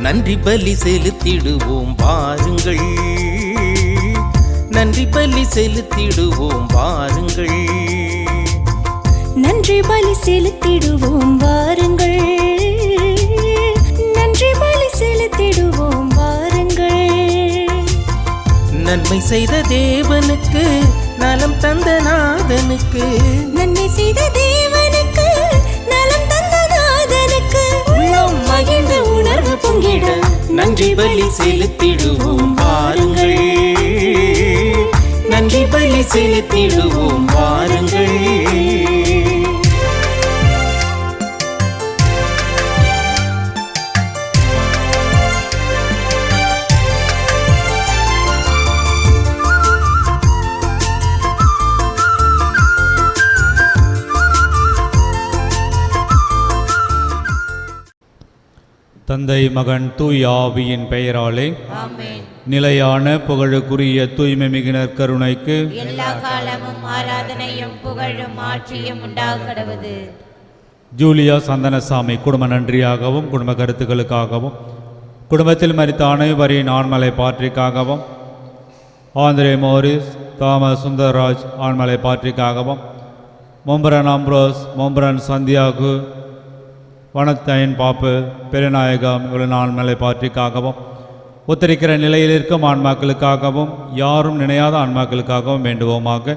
நன்றி பலி செலுத்திடுவோம் வாருங்கள், நன்றி பலி செலுத்திடுவோம் வாருங்கள், நன்றி பலி செலுத்திடுவோம் வாருங்கள், நன்றி பலி செலுத்திடுவோம் வாருங்கள். நன்மை செய்த தேவனுக்கு, நலம் தந்த நாதனுக்கு, நன்மை செய்த தேவனுக்கு, நலம் தந்த நாதனுக்கு, உள்ளம் மகிழ்ந்த உணர்வு பொங்கிட நன்றி பலி செலுத்திடுவோம் வாருங்கள், நன்றி பலி செலுத்திடுவோம் வாருங்கள். தந்தை மகன் தூய் ஆவியின் பெயராலே ஆமென். நிலையான புகழுக்குரிய தூய்மை மிகுனர் கருணைக்கு எல்லா காலமும் ஆராதனையும் புகழும் ஆட்சியும் உண்டாகடவது. ஜூலியா சந்தனசாமி குடும்ப நன்றியாகவும் குடும்ப கருத்துக்களுக்காகவும் குடும்பத்தில் மரித்த அனைவரின் ஆண்மலை பாற்றிக்காகவும் ஆந்திரே மோரிஸ் தாமஸ் சுந்தரராஜ் ஆண்மலை பாற்றிக்காகவும் மொம்பரன் அம்ப்ரோஸ் மொம்பரன் சந்தியாகு வனத்தையன் பாப்பு பெருநாயகம் இவ்வளவு ஆண்மலை பாற்றிக்காகவும் ஒத்திருக்கிற நிலையில் இருக்கும் ஆன்மாக்களுக்காகவும் யாரும் நினையாத ஆன்மாக்களுக்காகவும் வேண்டுவோமாக.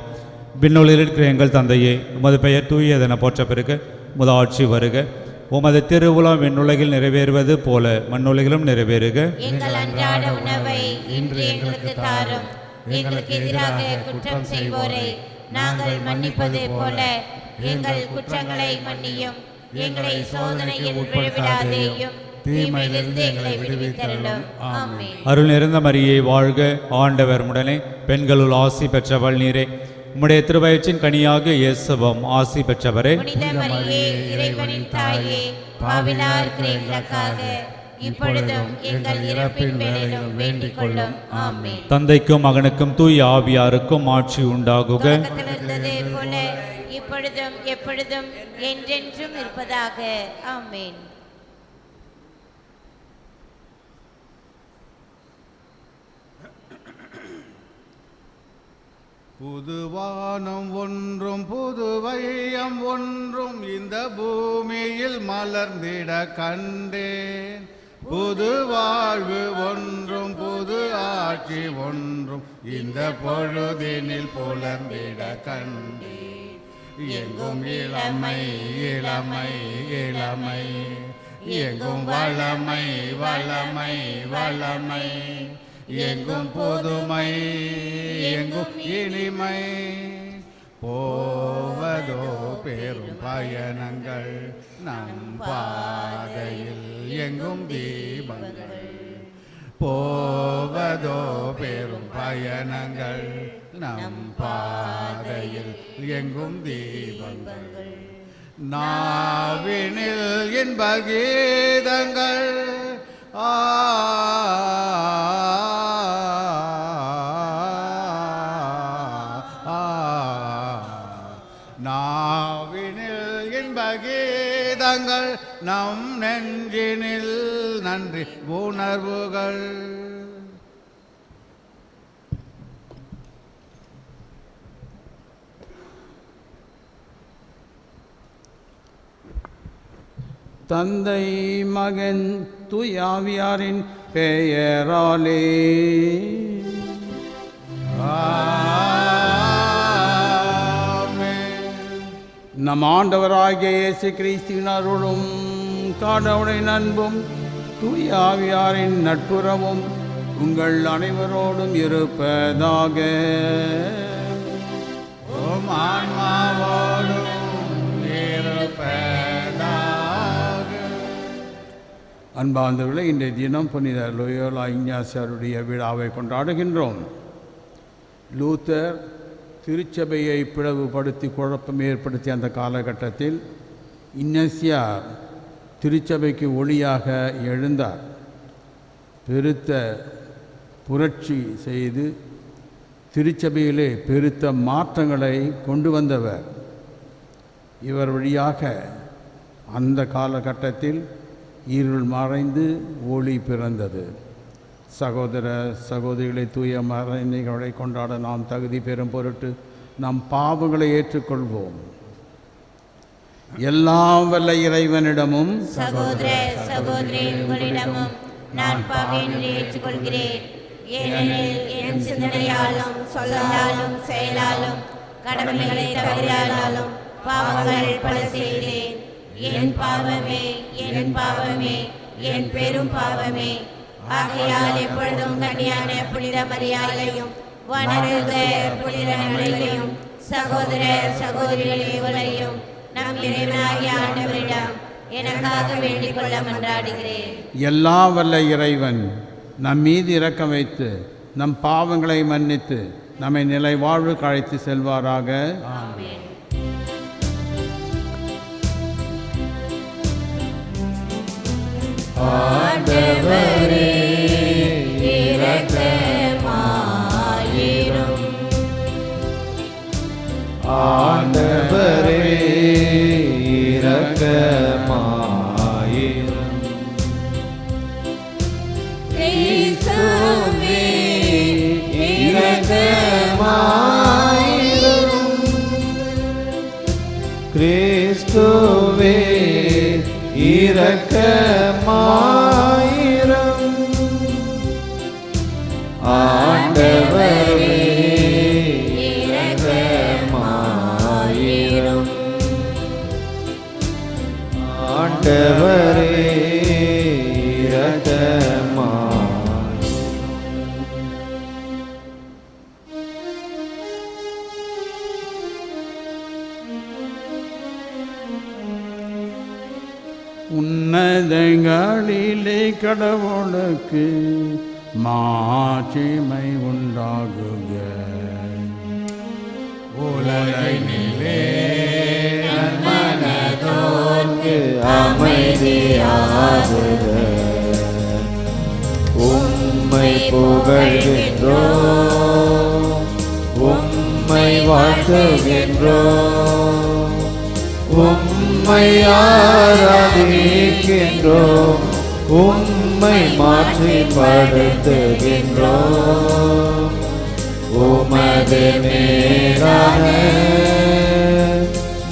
விண்ணுலகில் இருக்கிற எங்கள் தந்தையே, உமது பெயர் தூயதென போற்ற பிறகு உமது ஆட்சி வருக. உமது திருவுளம் விண்ணுலகில் நிறைவேறுவது போல மண்ணுலகிலும் நிறைவேறுக. எங்கள் அன்றாட உணவை இன்று எங்களுக்கு தாரும். எங்களுக்கு எதிராக குற்றம் செய்வோரை நாங்கள் மன்னிப்பது போல எங்கள் குற்றங்களை மன்னியும். எங்களை சோதனையில் விழவிடாதேயும், தீமையிலிருந்து எங்களை விடுவித்தருளும். ஆமென். அருள் நிறைந்த மரியே வாழ்க, ஆண்டவர் உடனே பெண்களுள் ஆசி பெற்றவள் நீரே. உம்முடைய திருவயிற்றின் கனியாக இயேசுவும் ஆசி பெற்றவரே. புனித மரியே, இறைவனின் தாயே, பாவிலா இருக்கிற எங்களுக்காக இப்பொழுதும் எங்கள் இறப்பின் வேளையிலும் வேண்டிக் கொள்ளும். ஆமென். தந்தைக்கும் மகனுக்கும் தூய் ஆவியாருக்கும் ஆட்சி உண்டாகுக. தொடக்கத்தில் இருந்ததே போல இப்பொழுதும் எப்பொழுதும் என்றென்றும் இருப்பதாக. ஆமென். புதுவானம் ஒன்றும் புதுவையம் ஒன்றும் இந்த பூமியில் மலர்ந்திட கண்டேன். புது வாழ்வு ஒன்றும் புது ஆட்சி ஒன்றும் இந்த பொழுதினில் புலர்ந்திட கண்டேன். எங்கும் இளமை இளமை இளமை, எங்கும் வளமை வளமை வளமை, எங்கும் புதுமை எங்கும் இனிமை. போவதோ பெரும் பயணங்கள், நம் பாதையில் எங்கும் தீபங்கள். போவதோ பெரும் பயணங்கள், நம் பாதையில் எங்கும் தீபங்கள். நாவினில் இன்ப கீதங்கள், நாவினில் இன்ப கீதங்கள், நம் நெஞ்சினில் நன்றி உணர்வுகள். தந்தை மகன் தூயாவியாரின் பெயராலே நம் ஆண்டவராகிய இயேசு கிறிஸ்துவின் அருளும் கடவுளின் அன்பும் தூயாவியாரின் நட்புறவும் உங்கள் அனைவரோடும் இருப்பதாக. ஓம் ஆன்மாவோடும் இருப்பதாக. அன்பார்ந்தவர்களே, இன்றைய தினம் புனித லோயோலா இஞ்ஞாசியாருடைய விழாவை கொண்டாடுகின்றோம். லூத்தர் திருச்சபையை பிளவுபடுத்தி குழப்பம் ஏற்படுத்திய அந்த காலகட்டத்தில் இஞ்ஞாசியார் திருச்சபைக்கு ஒளியாக எழுந்தார். பெருத்த புரட்சி செய்து திருச்சபையிலே பெருத்த மாற்றங்களை கொண்டு வந்தவர். இவர் வழியாக அந்த காலகட்டத்தில் இருள் மறைந்து ஒளி பிறந்தது. சகோதர சகோதரிகளை தூய மறைகளை கொண்டாட நாம் தகுதி பெறும் பொருட்டு நம் பாவங்களை ஏற்றுக்கொள்வோம். எல்லாம் வல்ல இறைவனிடமும் சகோதர சகோதரி உங்களிடமும் நான் பாவியங்களை ஏற்றுக்கொள்கிறேன். ஏனெனில் என் சிந்தனையாலும் சொல்லாலும் செயலாலும் கடமைகளை தவறியாலும் பாவங்கள் பல செய்தேன். என் பாவமே, என் பாவமே, என் பெரும் பாவமே. ஆகையால் எப்பொழுதும் கன்னியான புனித மரியாதையும் வணருக புனித நன்மைகளையும் சகோதர சகோதரிகளையும் நம் இறைவனாகிய ஆண்டவரிடம் எனக்காக வேண்டிக் கொள்ள மன்றாடுகிறேன். எல்லாம் வல்ல இறைவன் நம் மீது இரக்கம் வைத்து நம் பாவங்களை மன்னித்து நம்மை நிலை வாழ்வுக்கு அழைத்து செல்வாராக. ஆமென். ஆண்டவரே இரக்கமாயிரும். ஆண்டவரே இரக்கமாயிரும். கிறிஸ்துவே இரக்கமாயிரும். கிறிஸ்துவே இரக்கமாயிரும். ஆண்டவரே இரக்கமாயிரும். ஆண்டவரே இரக்கமாயிரும். உன்னதங்களிலே கடவுளுக்கு மாட்சிமை உண்டாகுக. உலகினிலே நன்மனதோர்க்கு அமைதியாகுக. உம்மை புகழ்கின்றோம், உம்மை வாழ்த்துகின்றோம், உம்மை ஆராதிக்கின்றோம், உம்மை மாற்றிப்படுத்துகின்றோம். உமது மேலான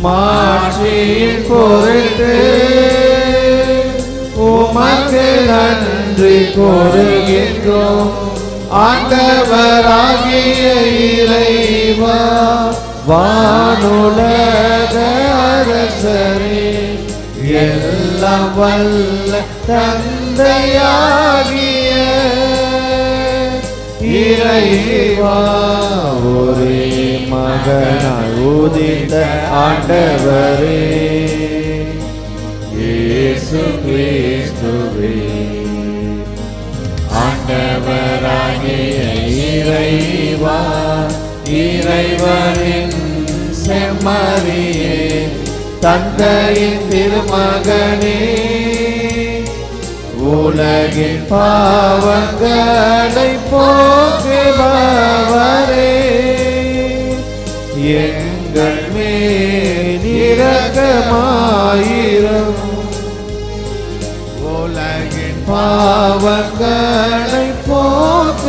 மாட்சியின் பொருட்டு உமக்கு நன்றி கூறுகின்றோம். ஆண்டவராகிய இறைவா, வானுலக அரசரே, எல்லாம் வல்ல தந்தையாகிய இறைவா, ஒரே மகனாய் உதித்த ஆண்டவரே இயேசு கிறிஸ்துவே, ஆண்டவராகிய இறைவா, இறைவனின் செம்மறியே, தந்தையின் திருமகனே, உலகின் பாவங்களை போக்குபவரே, எங்கள் மேல் இரக்கமாயிரும். உலகின் பாவங்களை போக்குபவரே,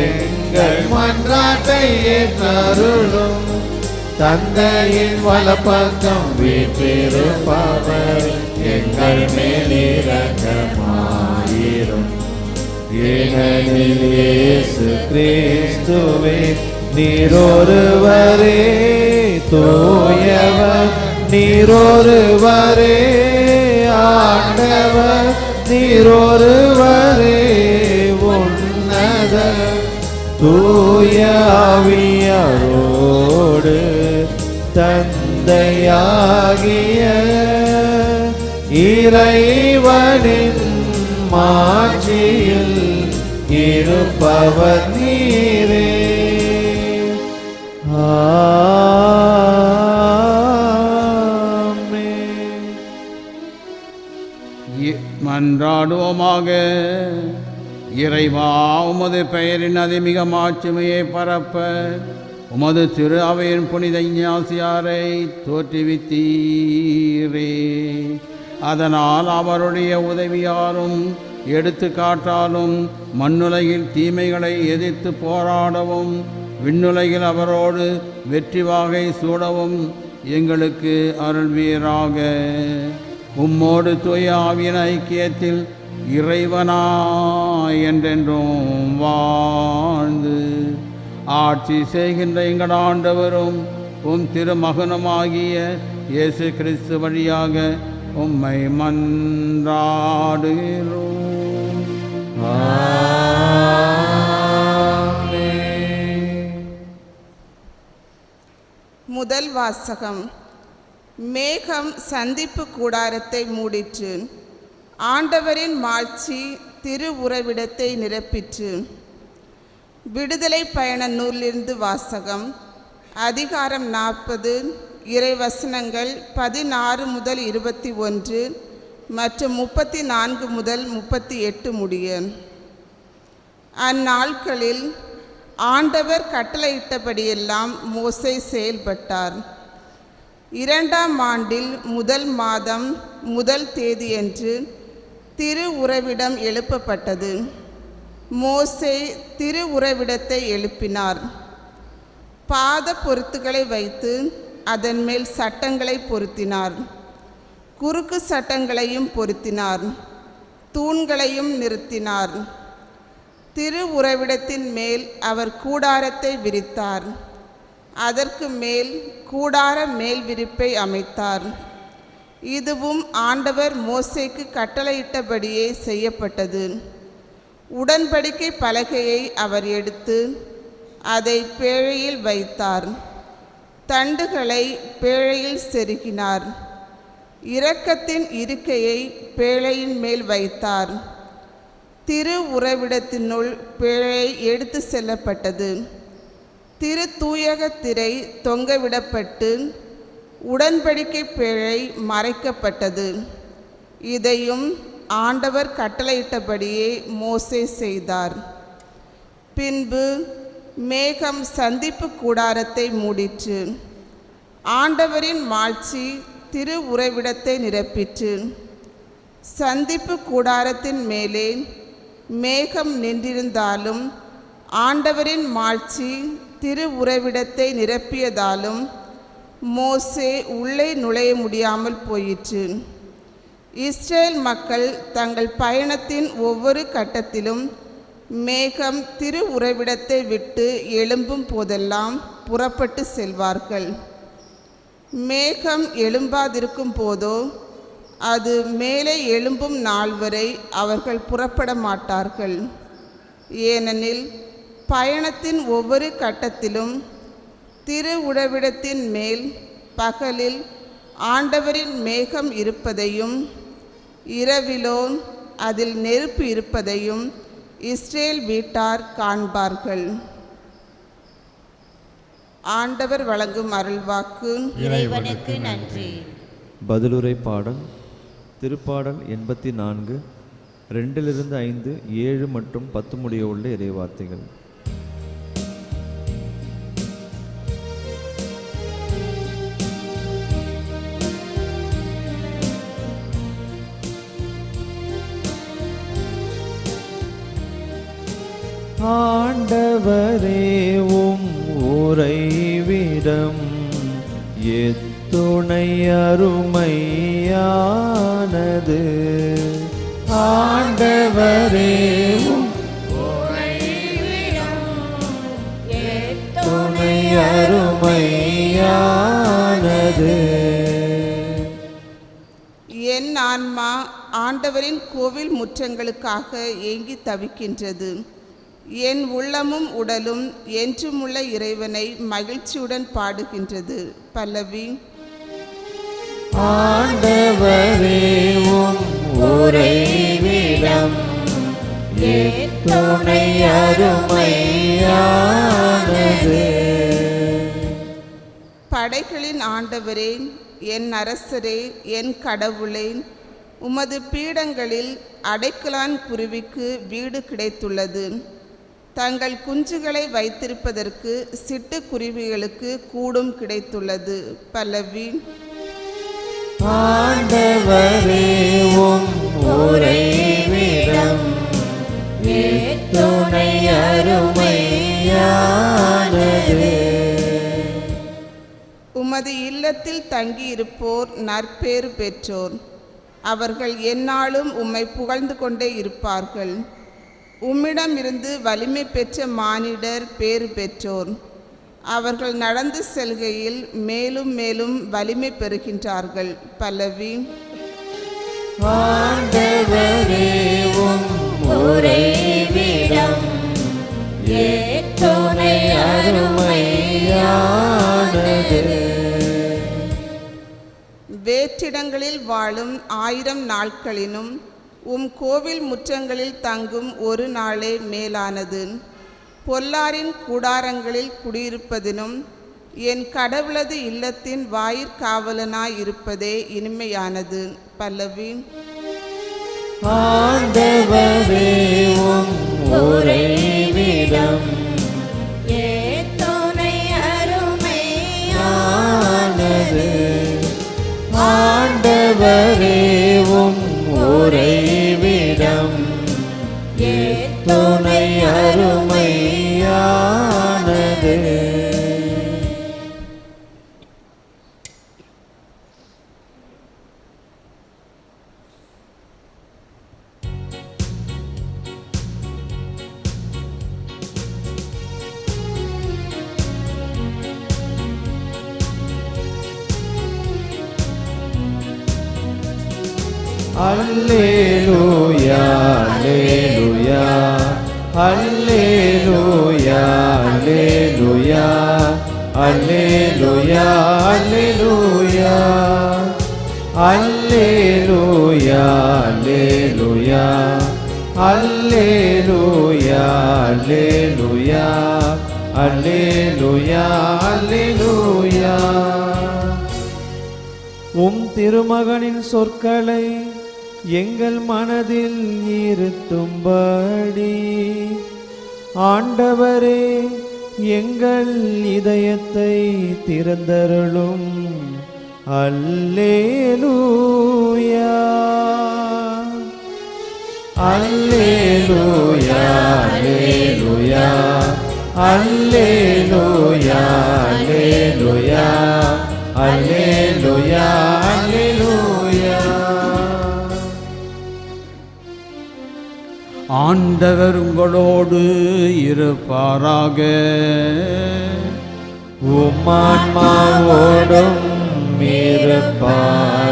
எங்கள் மன்றாட்டை ஏற்றருளும். தந்தையின் வலப்பக்கம் வீற்றிருப்பவர், எங்கள் மேல் இரக்கமாயிரும். ஏனெனில் இயேசு கிறிஸ்துவே நீரொருவரே தூயவர், நீரொருவரே ஆண்டவர், நீரொருவரே உன்னத தூய ஆவியாரோடு தந்தையாகிய இறைவனின் மாட்சியில் இருப்பவர் நீரே. ஆமென். மன்றாடுவோமாக. இறைவா, உமது பெயரின் அதிமிக மாட்சிமையை பரப்ப உமது திரு அவையின் புனித ஞாசியாரை தோற்றுவித்தீரே. அதனால் அவருடைய உதவியாலும் எடுத்துக்காட்டாலும் மண்ணுலகில் தீமைகளை எதிர்த்து போராடவும் விண்ணுலகில் அவரோடு வெற்றி வாகை சூடவும் எங்களுக்கு அருள்வீராக. உம்மோடு தூய ஆவியின் ஐக்கியத்தில் இறைவனாய் என்றென்றும் வாழ்ந்து ஆட்சி செய்கின்ற எங்கள் ஆண்டவரும் உம் திருமகனுமாகிய இயேசு கிறிஸ்து வழியாக உம்மை மன்றாடுகிறோம். முதல் வாசகம். மேகம் சந்திப்பு கூடாரத்தை மூடிற்று. ஆண்டவரின் மாட்சி திரு உறைவிடத்தை நிரப்பிற்று. விடுதலை பயண நூலிலிருந்து வாசகம். அதிகாரம் 40, இறைவசனங்கள் 16 முதல் 21 மற்றும் 34 முதல் 38 முடிய. அந்நாட்களில் ஆண்டவர் கட்டளையிட்டபடியெல்லாம் மோசே செயல்பட்டார். 2ஆம் ஆண்டில் 1 மாதம் 1 தேதியன்று திரு உறைவிடம் எழுப்பப்பட்டது. மோசே திரு உறைவிடத்தை எழுப்பினார். பாத பொருத்துகளை வைத்து அதன் மேல் சட்டங்களை பொருத்தினார். குறுக்கு சட்டங்களையும் பொருத்தினார். தூண்களையும் நிறுத்தினார். திரு உறைவிடத்தின் மேல் அவர் கூடாரத்தை விரித்தார். அதற்கு மேல் கூடார மேல் விரிப்பை அமைத்தார். இதுவும் ஆண்டவர் மோசேக்கு கட்டளையிட்டபடியே செய்யப்பட்டது. உடன்படிக்கை பலகையை அவர் எடுத்து அதை பேழையில் வைத்தார். தண்டுகளை பேழையில் செருகினார். இரக்கத்தின் இருக்கையை பேழையின் மேல் வைத்தார். திரு உறைவிடத்தினுள் பேழை எடுத்து செல்லப்பட்டது. திரு தூயக திரை தொங்கவிடப்பட்டு உடன்படிக்கை பேழை மறைக்கப்பட்டது. இதையும் ஆண்டவர் கட்டளையிட்டபடியே மோசே செய்தார். பின்பு மேகம் சந்திப்பு கூடாரத்தை மூடிற்று. ஆண்டவரின் மாட்சி திரு உறைவிடத்தை நிரப்பிற்று. சந்திப்பு கூடாரத்தின் மேலே மேகம் நின்றிருந்தாலும் ஆண்டவரின் மாட்சி திரு உறைவிடத்தை நிரப்பியதாலும் மோசே உள்ளே நுழைய முடியாமல் போயிற்று. இஸ்ரேல் மக்கள் தங்கள் பயணத்தின் ஒவ்வொரு கட்டத்திலும் மேகம் திரு உறைவிடத்தை விட்டு எழும்பும் போதெல்லாம் புறப்பட்டு செல்வார்கள். மேகம் எழும்பாதிருக்கும் போதோ அது மேலே எழும்பும் நாள் வரை அவர்கள் புறப்பட மாட்டார்கள். ஏனெனில் பயணத்தின் ஒவ்வொரு கட்டத்திலும் திரு உறைவிடத்தின் மேல் பகலில் ஆண்டவரின் மேகம் இருப்பதையும் இரவிலோ அதில் நெருப்பு இருப்பதையும் இஸ்ரேல் வீட்டார் காண்பார்கள். ஆண்டவர் வழங்கும் அருள்வாக்கு. இறைவனுக்கு நன்றி. பதிலுரை பாடல். திருப்பாடல் 84 2 5 7 மற்றும் 10 முடிய உள்ள இறைவார்த்தைகள். ஆண்டவரே உம் உறைவிடம் எத்துணை அருமையானது. ஆண்டவரே உம் எத்துணை அருமையானது. என் ஆன்மா ஆண்டவரின் கோவில் முற்றங்களுக்காக ஏங்கி தவிக்கின்றது. என் உள்ளமும் உடலும் என்றுமுள்ள இறைவனை மகிழ்ச்சியுடன் பாடுகின்றது. பல்லவி. ஆண்டவரே உம் உறைவிடம் எத்துணை அருமையானது. படைகளின் ஆண்டவரே, என் அரசரே, என் கடவுளே, உமது பீடங்களில் அடைக்கலான் குருவிக்கு வீடு கிடைத்துள்ளது. தங்கள் குஞ்சுகளை வைத்திருப்பதற்கு சிட்டுக்குருவிகளுக்கு கூடும் கிடைத்துள்ளது. பல்லவி. ஆண்டவரே உம் உறைவிடம் துணை அருமையானதே. உமது இல்லத்தில் தங்கியிருப்போர் நற்பேறு பெற்றோர். அவர்கள் எந்நாளும் உம்மை புகழ்ந்து கொண்டே இருப்பார்கள். உம்மிடமிருந்து வலிமை பெற்ற மானிடர் பேறு பெற்றோர். அவர்கள் நடந்து செல்கையில் மேலும் மேலும் வலிமை பெறுகின்றார்கள். பல்லவி. ஆண்டவரே உம் உறைவிடம் துணை அருமையானதே. வேற்றிடங்களில் வாழும் 1000 நாட்களினும் உம் கோவில் முற்றங்களில் தங்கும் ஒரு நாளே மேலானது. பொல்லாரின் கூடாரங்களில் குடியிருப்பதினும் என் கடவுளது இல்லத்தின் வாயிற்காவலனாயிருப்பதே இனிமையானது. பல்லவி. ஆண்டவரே உம் உறைவிடம் துணை அருமையானதே. ஆண்டவரே உம் உறைவிடம் துணை அருமையானதே. அல்லேலூயா அல்லேலூயா அல்லேலூயா அல்லேலூயா அல்லேலூயா அல்லேலூயா அல்லேலூயா அல்லேலூயா அல்லேலூயா அல்லேலூயா அல்லேலூயா. உம் திருமகனின் சொற்களை எங்கள் மனதில் இருத்தும்படி ஆண்டவரே எங்கள் இதயத்தை திறந்தருளும். அல்லேலூயா அல்லேலூயா அல்லேலூயா அல்லேலூயா அல்லேலூயா அல்லேலூயா அல்லேலூயா. ஆண்டவர் உங்களோடு இருப்பாராக. உம்மான்மாவோடும் இருப்பாராக.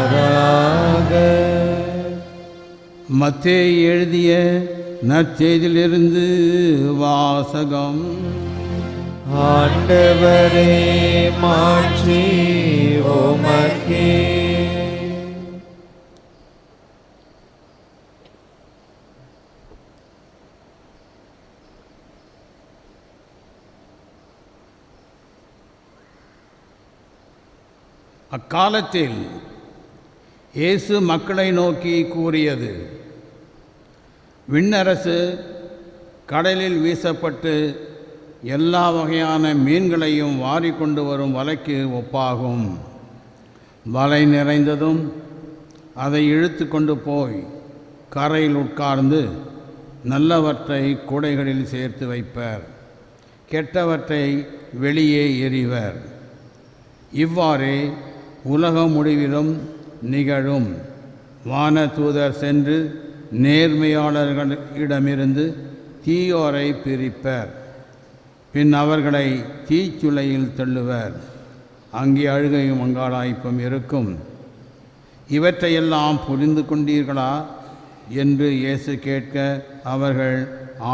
மத்தேயு எழுதிய நற்செய்தியிலிருந்து வாசகம். ஆண்டவரே மாற்றி உமக்கே. அக்காலத்தில் இயேசு மக்களை நோக்கி கூறியது: விண்ணரசு கடலில் வீசப்பட்டு எல்லா வகையான மீன்களையும் வாரிக்கொண்டு வரும் வலைக்கு ஒப்பாகும். வலை நிறைந்ததும் அதை இழுத்து கொண்டு போய் கரையில் உட்கார்ந்து நல்லவற்றை கூடைகளில் சேர்த்து வைப்பர், கெட்டவற்றை வெளியே எறிவர். இவ்வாறே உலகம் முடிவிலும் நிகழும். வானதூதர் சென்று நேர்மையாளர்களிடமிருந்து தீயோரை பிரிப்பர், பின் அவர்களை தீச்சுளையில் தள்ளுவர். அங்கே அழுகையும் அங்காளாய்ப்பும் இருக்கும். இவற்றையெல்லாம் புரிந்து கொண்டீர்களா என்று இயேசு கேட்க அவர்கள்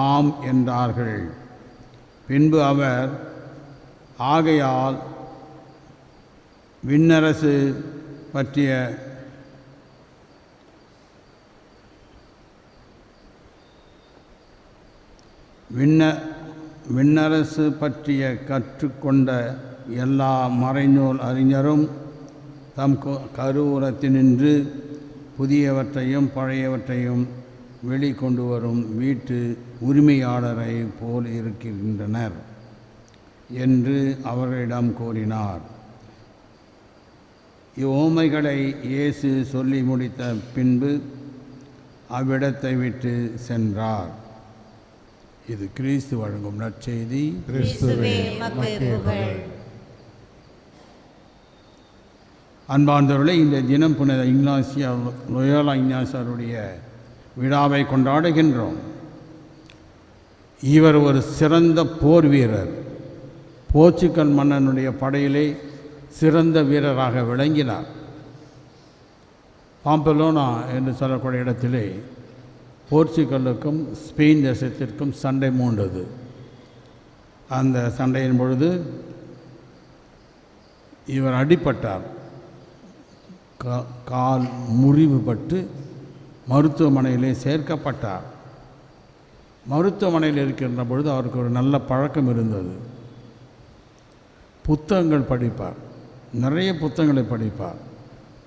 ஆம் என்றார்கள். பின்பு அவர், ஆகையால் விண்ணரசு பற்றிய கற்றுக்கொண்ட எல்லா மறைநூல் அறிஞரும் தம் கருவூலத்தினின்று புதியவற்றையும் பழையவற்றையும் வெளிக்கொண்டு வரும் வீட்டு உரிமையாளரை போல் இருக்கின்றனர் என்று அவர்களிடம் கூறினார். இவ்வுவமைகளை இயேசு சொல்லி முடித்த பின்பு அவ்விடத்தை விட்டு சென்றார். இது கிறிஸ்து வழங்கும் நற்செய்தி. கிறிஸ்துவே உமக்கு புகழ். அன்பார்ந்தவர்களே, இந்த தினம் புனித லோயோலா இக்னாசியாருடைய விழாவை கொண்டாடுகின்றோம். இவர் ஒரு சிறந்த போர் வீரர். போர்ச்சுகல் மன்னனுடைய படையிலே சிறந்த வீரராக விளங்கினார். பாம்பலோனா என்று சொல்லக்கூடிய இடத்திலே போர்ச்சுகலுக்கும் ஸ்பெயின் தேசத்திற்கும் சண்டை மூண்டது. அந்த சண்டையின் பொழுது இவர் அடிபட்டார். கால் முறிவுபட்டு மருத்துவமனையிலே சேர்க்கப்பட்டார். மருத்துவமனையில் இருக்கின்ற பொழுது அவருக்கு ஒரு நல்ல பழக்கம் இருந்தது. புத்தகங்கள் படிப்பார், நிறைய புத்தகங்களை படிப்பார்,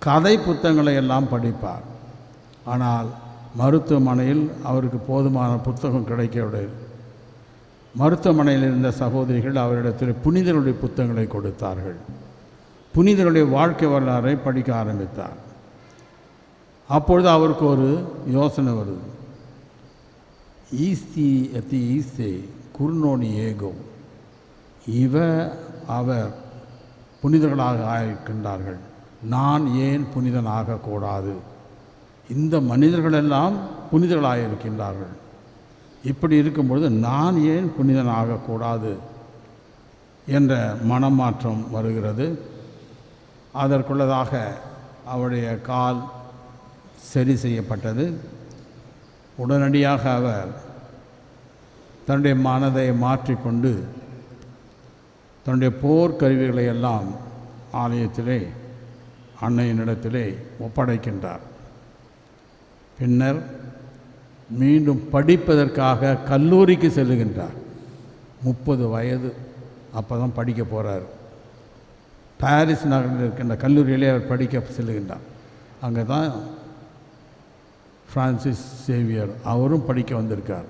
கதை புத்தகங்களை எல்லாம் படிப்பார். ஆனால் மருத்துவமனையில் அவருக்கு போதுமான புத்தகம் கிடைக்கவில்லை. மருத்துவமனையில் இருந்த சகோதரிகள் அவரிடத்தில் புனிதருடைய புத்தகங்களை கொடுத்தார்கள். புனிதருடைய வாழ்க்கை வரலாறை படிக்க ஆரம்பித்தார். அப்பொழுது அவருக்கு ஒரு யோசனை வருது. ஈஸ்தி அத்தி ஈஸ்தே குர்னோனி ஏகோ, அவர் புனிதர்களாக ஆகின்றார்கள், நான் ஏன் புனிதன் ஆகக்கூடாது? இந்த மனிதர்களெல்லாம் புனிதர்களாக இருக்கின்றார்கள், இப்படி இருக்கும்பொழுது நான் ஏன் புனிதன் ஆகக்கூடாது என்ற மனமாற்றம் வருகிறது. அதற்குள்ளதாக அவருடைய கால் சரி செய்யப்பட்டது. உடனடியாக அவர் தன்னுடைய மனதை மாற்றிக்கொண்டு தன்னுடைய போர்க்கருவிகளை எல்லாம் ஆலயத்திலே அன்னையினிடத்திலே ஒப்படைக்கின்றார். பின்னர் மீண்டும் படிப்பதற்காக கல்லூரிக்கு செல்லுகின்றார். 30 வயது அப்போ தான் படிக்க போகிறார். பாரிஸ் நகரில் இருக்கின்ற கல்லூரியிலே அவர் படிக்க செல்லுகின்றார். அங்கே தான் பிரான்சிஸ் சேவியர் அவரும் படிக்க வந்திருக்கார்.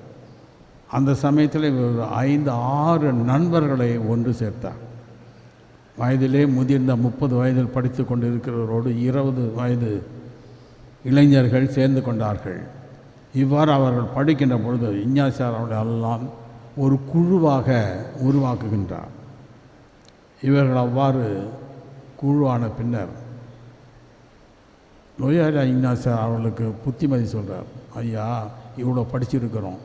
அந்த சமயத்தில் இவர் 5-6 நண்பர்களை ஒன்று சேர்த்தார். வயதிலே முதிர்ந்த 30 வயதில் படித்து கொண்டு இருக்கிறவரோடு 20 வயது இளைஞர்கள் சேர்ந்து கொண்டார்கள். இவ்வாறு அவர்கள் படிக்கின்ற பொழுது இஞ்ஞாசியார் அவர்கள் எல்லாம் ஒரு குழுவாக உருவாக்குகின்றார். இவர்கள் அவ்வாறு குழுவான பின்னர் லோயோலா இக்னாசியார் அவர்களுக்கு புத்திமதி சொல்கிறார். ஐயா, இவ்வளோ படிச்சிருக்கிறோம்,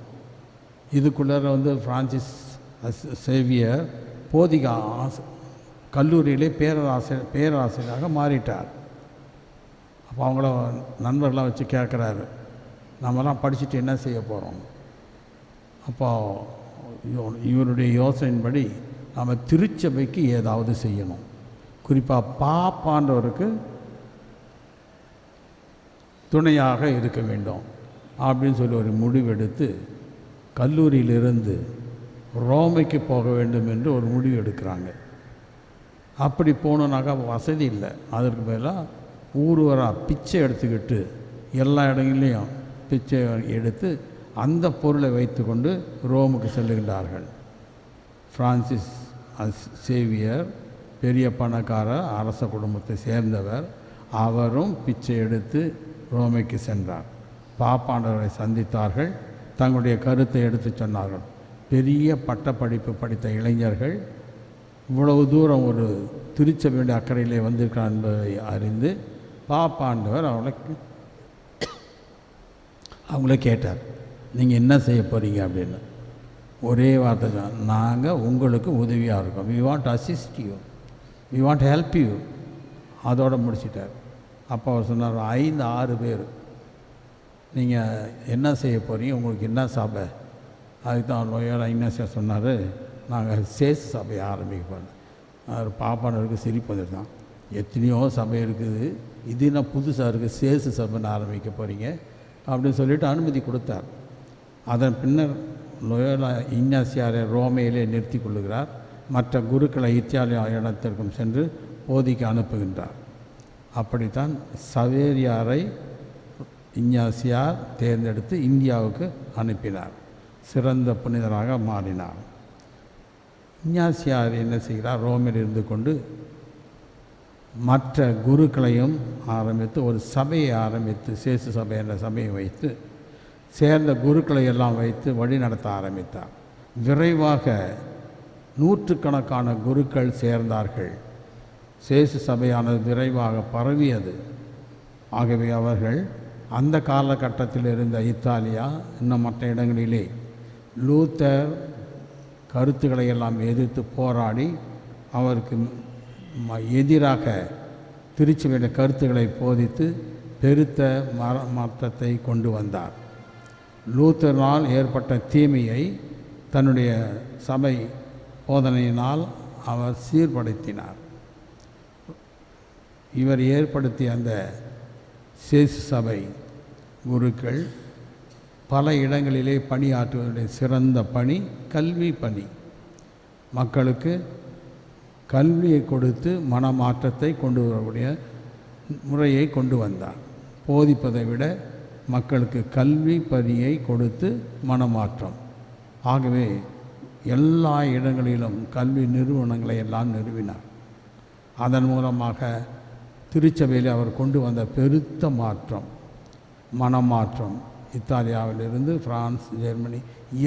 இதுக்குள்ளார பிரான்சிஸ் சேவியர் போதிக கல்லூரியிலே பேராசிரியராக மாறிட்டார். அப்போ அவங்கள நண்பர்களாக வச்சு கேட்குறாரு, நம்மலாம் படிச்சுட்டு என்ன செய்ய போகிறோம்? அப்போ இவருடைய யோசனையின்படி நம்ம திருச்சபைக்கு ஏதாவது செய்யணும், குறிப்பாக பாப்பாண்டவருக்கு துணையாக இருக்க வேண்டும் அப்படின்னு சொல்லி ஒரு முடிவெடுத்து கல்லூரியிலிருந்து ரோமைக்கு போக வேண்டும் என்று ஒரு முடிவு எடுக்கிறாங்க. அப்படி போனோன்னாக்கா வசதி இல்லை. அதற்கு மேலாக ஊர்வராக பிச்சை எடுத்துக்கிட்டு எல்லா இடங்கள்லையும் பிச்சை எடுத்து அந்த பொருளை வைத்து கொண்டு ரோமுக்கு செல்லுகின்றார்கள். பிரான்சிஸ் சேவியர் பெரிய பணக்கார அரச குடும்பத்தை சேர்ந்தவர். அவரும் பிச்சை எடுத்து ரோமைக்கு சென்றார். பாப்பாண்டவரை சந்தித்தார்கள். தங்களுடைய கருத்தை எடுத்து சொன்னார்கள். பெரிய பட்டப்படிப்பு படித்த இளைஞர்கள் இவ்வளவு தூரம் ஒரு திருச்சபையுடைய அக்கறையிலே வந்திருக்கிறார் என்பதை அறிந்து பாப்பாண்டவர் அவங்கள கேட்டார், நீங்கள் என்ன செய்ய போகிறீங்க அப்படின்னு. ஒரே வார்த்தை தான், நாங்கள் உங்களுக்கு உதவியாக இருக்கோம், we want assist you, we want help you. அதோடு முடிச்சிட்டார். அப்போ அவர் சொன்னார், 5-6 பேர் நீங்கள் என்ன செய்ய போகிறீங்க, உங்களுக்கு என்ன சபை? அதுக்கு தான் லோயோலா இக்னாசியார் சொன்னார், நாங்கள் சேசு சபையை ஆரம்பிக்கப்போம். அவர் பாப்பாண்டவருக்கு சிரிப்பு வந்துட்டான். எத்தனையோ சபை இருக்குது, இது என்ன புதுசாக இருக்குது, சேசு சபைன்னு ஆரம்பிக்க போகிறீங்க அப்படின்னு சொல்லிவிட்டு அனுமதி கொடுத்தார். அதன் பின்னர் லோயோலா இக்னாசியாரை ரோமையிலே நிறுத்தி கொள்ளுகிறார். மற்ற குருக்களை இத்தாலிய இடத்திற்கும் சென்று போதிக்க அனுப்புகின்றார். அப்படித்தான் சவேரியாரை இஞ்ஞாசியார் தேர்ந்தெடுத்து இந்தியாவுக்கு அனுப்பினார். சிறந்த புனிதராக மாறினார். இஞ்ஞாசியார் என்ன செய்கிறார்? ரோமில் இருந்து கொண்டு மற்ற குருக்களையும் ஆரம்பித்து ஒரு சபையை ஆரம்பித்து, சேசு சபை என்ற சபையை வைத்து சேர்ந்த குருக்களை எல்லாம் வைத்து வழி நடத்த ஆரம்பித்தார். விரைவாக நூற்றுக்கணக்கான குருக்கள் சேர்ந்தார்கள். சேசு சபையானது விரைவாக பரவியது. ஆகவே அவர்கள் அந்த காலகட்டத்தில் இருந்த இத்தாலியா, இன்னும் மற்ற இடங்களிலே லூத்தர் கருத்துக்களை எல்லாம் எதிர்த்து போராடி அவருக்கு எதிராக திருச்சபையுடைய கருத்துக்களை போதித்து பெருத்த மாற்றத்தை கொண்டு வந்தார். லூத்தரால் ஏற்பட்ட தீமையை தன்னுடைய சபை போதனையினால் அவர் சீர்படுத்தினார். இவர் ஏற்படுத்திய அந்த சேசு சபை குருக்கள் பல இடங்களிலே பணியாற்றுவதனுடைய சிறந்த பணி கல்வி பணி. மக்களுக்கு கல்வியை கொடுத்து மனமாற்றத்தை கொண்டு வரக்கூடிய முறையை கொண்டு வந்தார். போதிப்பதை விட மக்களுக்கு கல்வி பணியை கொடுத்து மனமாற்றம். ஆகவே எல்லா இடங்களிலும் கல்வி நிறுவனங்களை எல்லாம் நிறுவினார். அதன் மூலமாக திருச்சபையில் அவர் கொண்டு வந்த பெருத்த மாற்றம், மனமாற்றம் இத்தாலியாவிலிருந்து பிரான்ஸ், ஜெர்மனி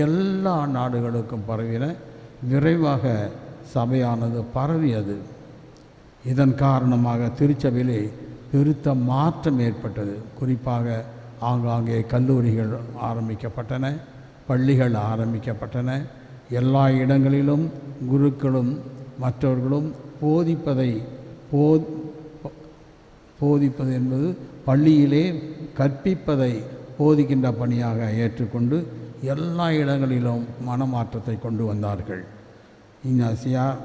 எல்லா நாடுகளுக்கும் பரவின. விரைவாக சபையானது பரவியது. இதன் காரணமாக திருச்சபையிலே பெருத்த மாற்றம் ஏற்பட்டது. குறிப்பாக ஆங்காங்கே கல்லூரிகள் ஆரம்பிக்கப்பட்டன, பள்ளிகள் ஆரம்பிக்கப்பட்டன. எல்லா இடங்களிலும் குருக்களும் மற்றவர்களும் போதிப்பது என்பது பள்ளியிலே கற்பிப்பதை போதிக்கின்ற பணியாக ஏற்றுக்கொண்டு எல்லா இடங்களிலும் மனமாற்றத்தை கொண்டு வந்தார்கள். இஞ்ஞாசியார்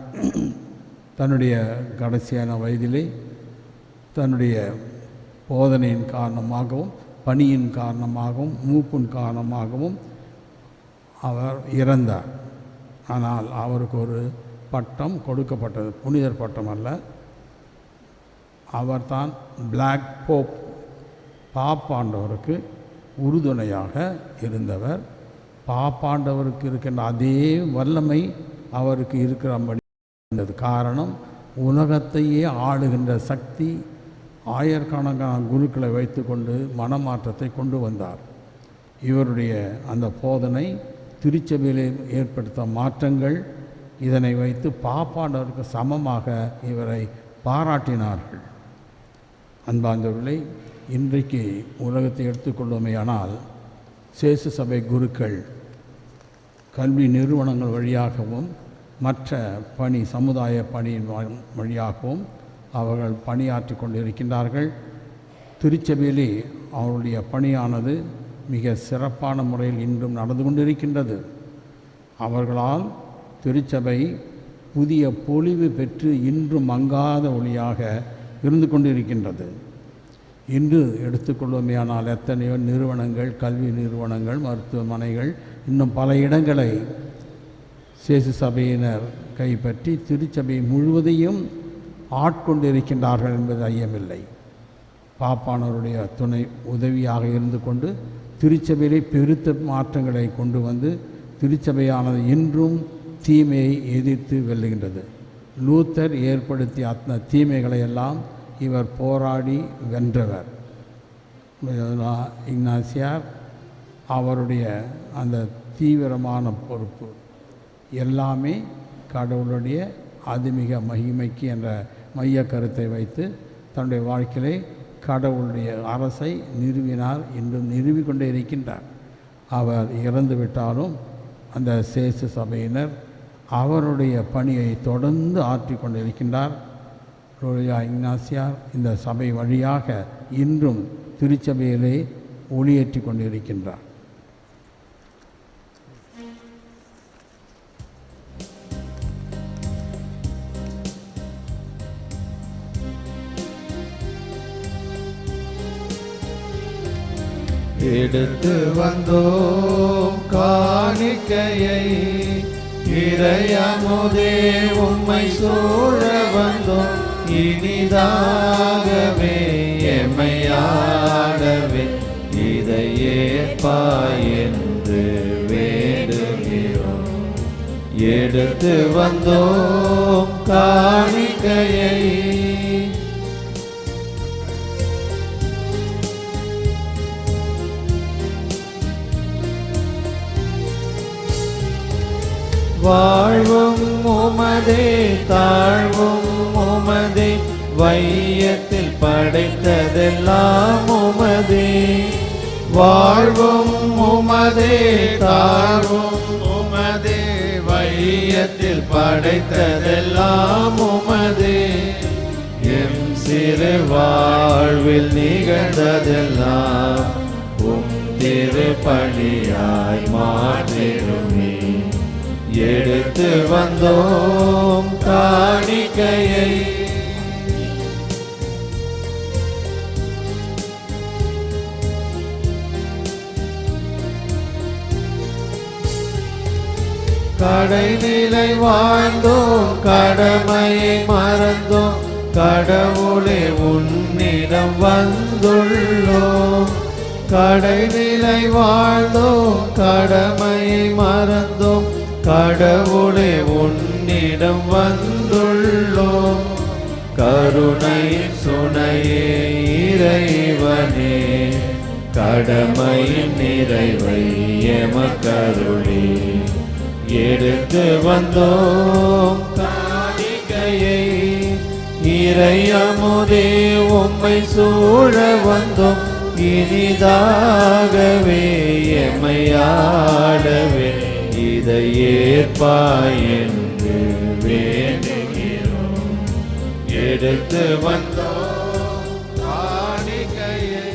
தன்னுடைய கடைசியான வயதிலே தன்னுடைய போதனையின் காரணமாகவும் பணியின் காரணமாகவும் மூப்பின் காரணமாகவும் அவர் இறந்தார். ஆனால் அவருக்கு ஒரு பட்டம் கொடுக்கப்பட்டது. புனிதர் பட்டம் அல்ல. அவர்தான் பிளாக் போப், பாப்பாண்டவருக்கு உறுதுணையாக இருந்தவர். பாப்பாண்டவருக்கு இருக்கின்ற அதே வல்லமை அவருக்கு இருக்கிறபடி இருந்தது. காரணம், உலகத்தையே ஆளுகின்ற சக்தி ஆயிரக்கணக்கான குருக்களை வைத்து கொண்டு மனமாற்றத்தை கொண்டு வந்தார். இவருடைய அந்த போதனை திருச்சபையிலே ஏற்படுத்த மாற்றங்கள், இதனை வைத்து பாப்பாண்டவருக்கு சமமாக இவரை பாராட்டினார்கள். அன்பார்ந்தவர்களே, இன்றைக்கு உலகத்தை எடுத்துக்கொள்வோமேயானால் சேசு சபை குருக்கள் கல்வி நிறுவனங்கள் வழியாகவும் மற்ற பணி, சமுதாய பணியின் வழியாகவும் அவர்கள் பணியாற்றி கொண்டிருக்கின்றார்கள். திருச்சபையிலே அவருடைய பணியானது மிக சிறப்பான முறையில் இன்றும் நடந்து கொண்டிருக்கின்றது. அவர்களால் திருச்சபை புதிய பொலிவு பெற்று இன்றும் மங்காத ஒளியாக இருந்து கொண்டிருக்கின்றது. இன்று எடுத்துக்கொள்வோமேயானால் எத்தனையோ நிறுவனங்கள், கல்வி நிறுவனங்கள், மருத்துவமனைகள், இன்னும் பல இடங்களை சேசு சபையினர் கைப்பற்றி திருச்சபை முழுவதையும் ஆட்கொண்டிருக்கின்றார்கள் என்பது ஐயமில்லை. பாப்பானவருடைய துணை உதவியாக இருந்து கொண்டு திருச்சபையிலே பெருத்த மாற்றங்களை கொண்டு வந்து திருச்சபையானது இன்றும் தீமையை எதிர்த்து வெல்லுகின்றது. லூத்தர் ஏற்படுத்திய அத்தனை தீமைகளை எல்லாம் இவர் போராடி வென்றவர். இஞ்ஞாசியார் அவருடைய அந்த தீவிரமான பொறுப்பு எல்லாமே கடவுளுடைய அதுமிக மகிமைக்கு என்ற மைய கருத்தை வைத்து தன்னுடைய வாழ்க்கையிலே கடவுளுடைய அரசை நிறுவினார். இன்றும் நிறுவிக்கொண்டே இருக்கின்றார். அவர் இறந்து விட்டாலும் அந்த சேசு சபையினர் அவருடைய பணியை தொடர்ந்து ஆற்றி கொண்டிருக்கின்றார். இஞ்ஞாசியார் இந்த சபை வழியாக இன்றும் திருச்சபையிலே ஒளியேற்றி கொண்டிருக்கின்றார். எடுத்து வந்தோம் காணிக்கையை, இறையமுதே உம்மை சூழ வந்தோம், இனிதாகவே எம்மையாகவே இதை ஏற்பாய் என்று வேண்டுகிறோம். எடுத்து வந்தோம் காணிக்கையை, வாழ்வும் உமதே தாழ்வும் உமதே, வையத்தில் படைத்ததெல்லாம் உமதே. வாழ்வும் உமதே தாழ்வும் உமதே, வையத்தில் படைத்ததெல்லாம் உமதே. எம் சிறு வாழ்வில் நிகழ்ந்ததெல்லாம் உம் திருப்பணியாய் மாற்றிடுமே. எடுத்து வந்தோம் காணிக்கையை, கடைநிலை வாழ்ந்தோம் கடமையை மறந்தோம், கடவுளே உன்னிடம் வந்துள்ளோம். கடைநிலை வாழ்ந்தோம் கடமையை மறந்தோம், கடவுளே உன்னிடம் வந்துள்ளோம். கருணை சுனையே இறைவனே, கடமையின் நிறைவை எமக்கருளே. எடுத்து வந்தோம் காணிக்கையை, இறையமுதே உம்மை சூழ வந்தோம். இனிதாகவே எமையாடவே இதை ஏற்பாய் என்று வேண்டுகிறோம். எடுத்து வந்தோம் காணிக்கையை.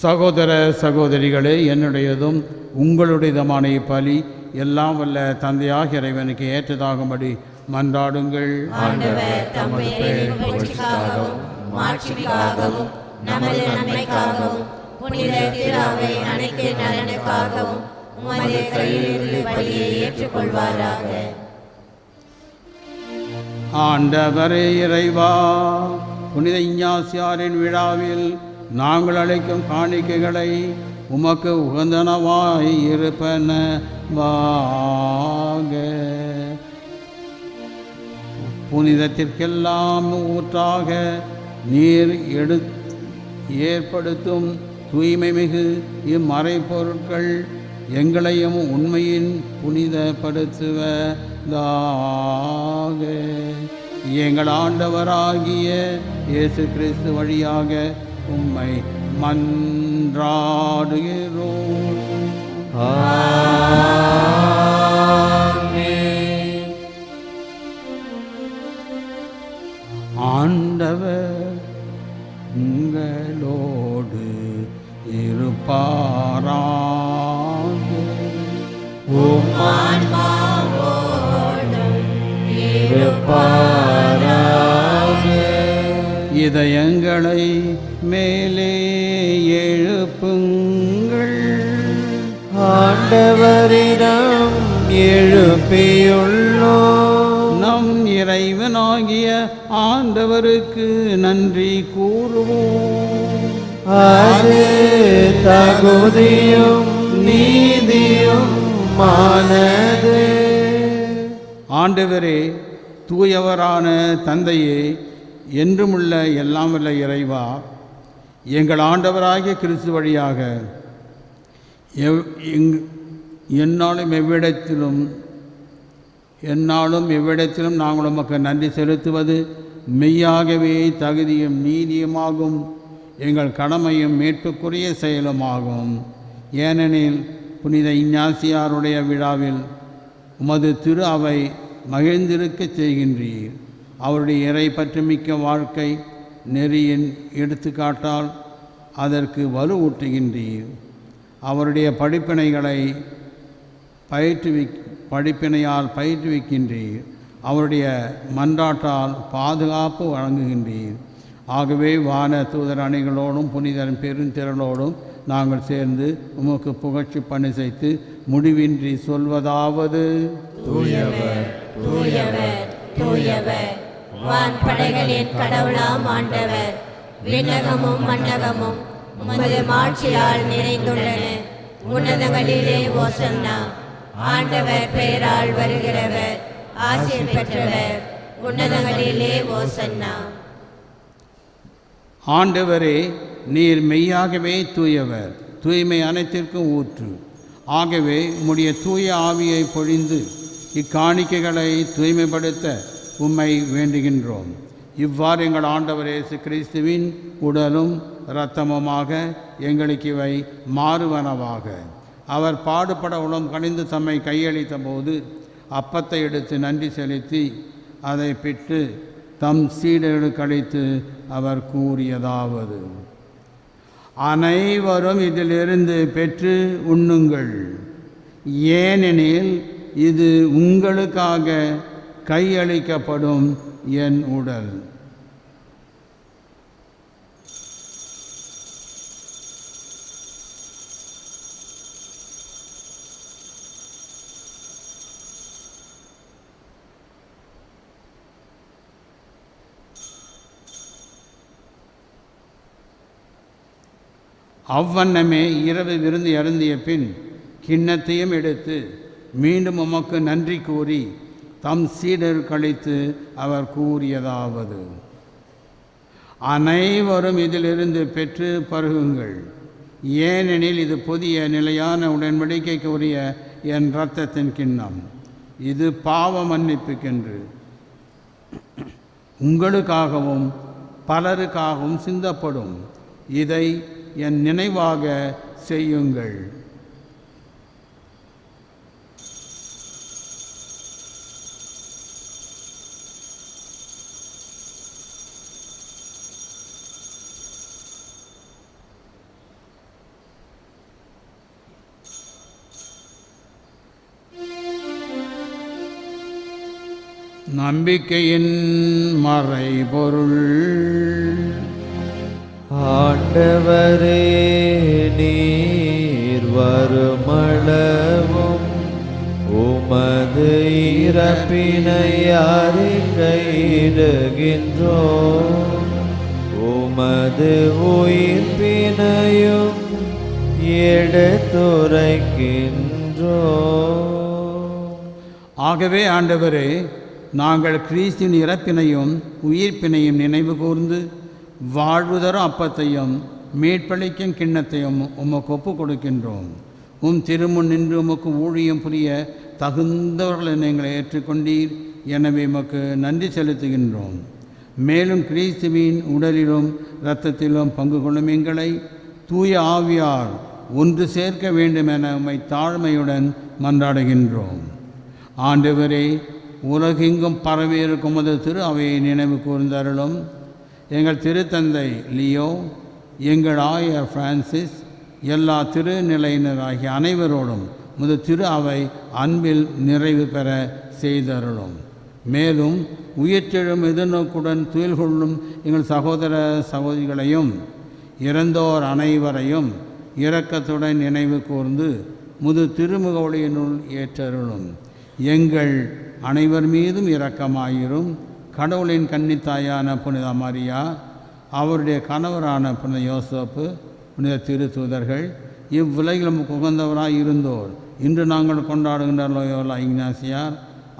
சகோதர சகோதரிகளே, என்னுடையதும் உங்களுடையதுமான பலி எல்லாம் வல்ல தந்தையாக இறைவனுக்கு ஏற்றதாகும்படி மன்றாடுங்கள். ஆண்டவர் தம்முடைய பேரின் புகழ்ச்சிக்காகவும் மாட்சிக்காகவும் நமது நன்மைக்காகவும் புனித திரு அவை அனைத்து நலனுக்காகவும் உமது கையிலிருந்து பலியை ஏற்றுக்கொள்வாராக. ஆண்டவரே இறைவா, புனித இஞ்ஞாசியாரின் விழாவில் நாங்கள் அளிக்கும் காணிக்கைகளை உமக்கு உகந்தனவாய் இருப்பனவாக. புனிதத்திற்கெல்லாம் ஊற்றாக நீர் ஏற்படுத்தும் தூய்மை மிகு இம்மறைப்பொருட்கள் எங்களையும் உண்மையின் புனிதப்படுத்துவதாக. எங்கள் ஆண்டவராகிய இயேசு கிறிஸ்து வழியாக உம்மை மன்றாடுகிறோம். ஆண்டவர் உங்களோடு இருப்பாராக. உம் ஆன்மாவோடும் இருப்பாராக. இதயங்களை மேலே எழுப்புங்கள். ஆண்டவரிடம் எழுப்பியுள்ளோம். நம் இறைவனாகிய ஆண்டவருக்கு நன்றி கூறுவோம். அது தகுதியும் நீதியும் மானது. ஆண்டவரே, தூயவரான தந்தையே, என்றுமுள்ள எல்லாம் வல்ல இறைவா, எங்கள் ஆண்டவராகிய கிறிஸ்து வழியாக எந்நாளும் எவ்விடத்திலும் நாங்கள் உமக்கு நன்றி செலுத்துவது மெய்யாகவே தகுதியும் நீதியுமாகும், எங்கள் கடமையும் மீட்புக்குரிய செயலுமாகும். ஏனெனில் புனித இஞ்ஞாசியாருடைய விழாவில் உமது திரு அவை மகிழ்ந்திருக்கச் செய்கின்றீர். அவருடைய இறை பற்றுமிக்க வாழ்க்கை நெறியின் எடுத்துக்காட்டால் அதற்கு வலுவூட்டுகின்றீர். அவருடைய படிப்பினையால் பயிற்றுவிக்கின்றீர். அவருடைய மன்றாட்டால் பாதுகாப்பு வழங்குகின்றீர். ஆகவே வான தூதர் அணிகளோடும் புனிதரின் பெருந்திரளோடும் நாங்கள் சேர்ந்து உமக்கு புகழ்ச்சி பணி செய்து முடிவின்றி சொல்வதாவது: தூயவர் தூயவர் தூயவர், வான்படைகளின் கடவுளாம் ஆண்டவர், விண்ணகமும் மண்ணகமும் உமது மாட்சியால் நிறைந்துள்ளன. உன்னதங்களிலே ஓசன்னா. ஆண்டவர் பெயரால் வருகிறவர் ஆசீர் பெற்றவர். உன்னதங்களிலே ஓசன்னா. ஆண்டவரே, நீர் மெய்யாகவே தூயவர், தூய்மை அனைத்திற்கும் ஊற்று. ஆகவே உம்முடைய தூய ஆவியை பொழிந்து இக்காணிக்கைகளை தூய்மைப்படுத்த உம்மை வேண்டுகின்றோம். இவ்வாறு எங்கள் ஆண்டவர் இயேசு கிறிஸ்துவின் உடலும் இரத்தமுமாக எங்களுக்கு இவை மாறுவனவாக. அவர் பாடுபட உளம் கணிந்து தம்மை கையளித்த போது அப்பத்தை எடுத்து நன்றி செலுத்தி அதை பிட்டு தம் சீடர்களுக்கு அளித்து அவர் கூறியதாவது: அனைவரும் இதிலிருந்து பெற்று உண்ணுங்கள், ஏனெனில் இது உங்களுக்காக கையளிக்கப்படும் என் உடல். அவ்வண்ணமே இரவு விருந்து அருந்திய பின் கிண்ணத்தையும் எடுத்து மீண்டும் உமக்கு நன்றி கூறி தம் சீடர் கழித்து அவர் கூறியதாவது: அனைவரும் இதிலிருந்து பெற்று பருகுங்கள், ஏனெனில் இது புதிய நிலையான உடன்படிக்கைக்கு உரிய என் இரத்தத்தின் கிண்ணம். இது பாவ மன்னிப்புக்கென்று உங்களுக்காகவும் பலருக்காகவும் சிந்தப்படும். இதை என் நினைவாக செய்யுங்கள். நம்பிக்கையின் மறைபொருள். ஆண்டவரே, நீர் வருமளவும் உமது இறப்பினை அறிக்கையிடுகின்றோம், உமது உயிர்ப்பினையும் எடுத்துரைக்கின்றோம். ஆகவே ஆண்டவரே, நாங்கள் கிறிஸ்துவின் இறப்பினையும் உயிர்ப்பினையும் நினைவு கூர்ந்து வாழ்வு தரும் அப்பத்தையும் மீட்பளிக்கும் கிண்ணத்தையும் உமக்கு ஒப்பு கொடுக்கின்றோம். உம் திருமுன் நின்று உமக்கு ஊழியம் புரிய தகுந்தவர்கள் எங்களை ஏற்றுக்கொண்டீர். எனவே உமக்கு நன்றி செலுத்துகின்றோம். மேலும் கிறிஸ்துவின் உடலிலும் இரத்தத்திலும் பங்கு கொள்ளும் எங்களை தூய ஆவியார் ஒன்று சேர்க்க வேண்டும் என உம்மை தாழ்மையுடன் மன்றாடுகின்றோம். ஆண்டவரே, உலகெங்கும் பரவியிருக்கும் உமது திரு அவையை நினைவு கூர்ந்தருளும். எங்கள் திருத்தந்தை லியோ, எங்கள் ஆயர் பிரான்சிஸ், எல்லா திருநிலையினராகிய அனைவரோடும் முது திரு அவை அன்பில் நிறைவு பெற செய்தருளும். மேலும் உயிர்த்தெழும் எதிர்நோக்குடன் துயில் கொள்ளும் எங்கள் சகோதர சகோதரிகளையும் இறந்தோர் அனைவரையும் இரக்கத்துடன் நினைவு கூர்ந்து முது திருமுக ஒளியினுள் ஏற்றருளும். எங்கள் அனைவர் மீதும் இரக்கமாயிரும். கடவுளின் கன்னித்தாயான புனித மரியா, அவருடைய கணவரான புனித யோசப்பு, புனித திருத்தூதர்கள், இவ்வுலகில் நமக்கு உகந்தவராய் இருந்தோர், இன்று நாங்கள் கொண்டாடுகின்ற லோயோலா இக்னாசியார்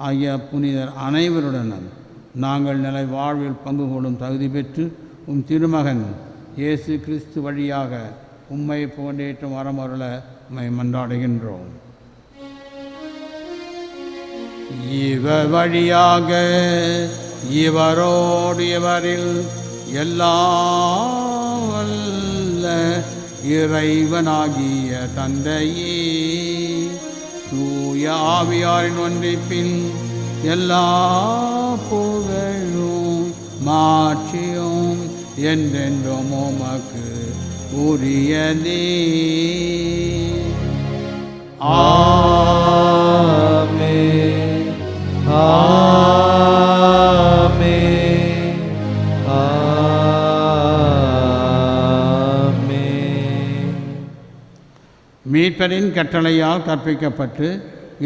ஆகிய புனிதர் அனைவருடனும் நாங்கள் நிலை வாழ்வில் பங்கு கொள்ளும் தகுதி பெற்று உம் திருமகன் இயேசு கிறிஸ்து வழியாக உம்மை புகழேற்றும் வரமருள உம்மை மன்றாடுகின்றோம். இவர் வழியாக இவரோடு இவரில் எல்லாம் வல்ல இறைவனாகிய தந்தையே, தூய ஆவியாரின் ஒன்றிப்பில் எல்லா புகழும் மாட்சியும் என்றென்றும் உமக்கு உரியதே. ஆமென். ஆமென். ஆமென். மீட்பரின் கட்டளையால் கற்பிக்கப்பட்டு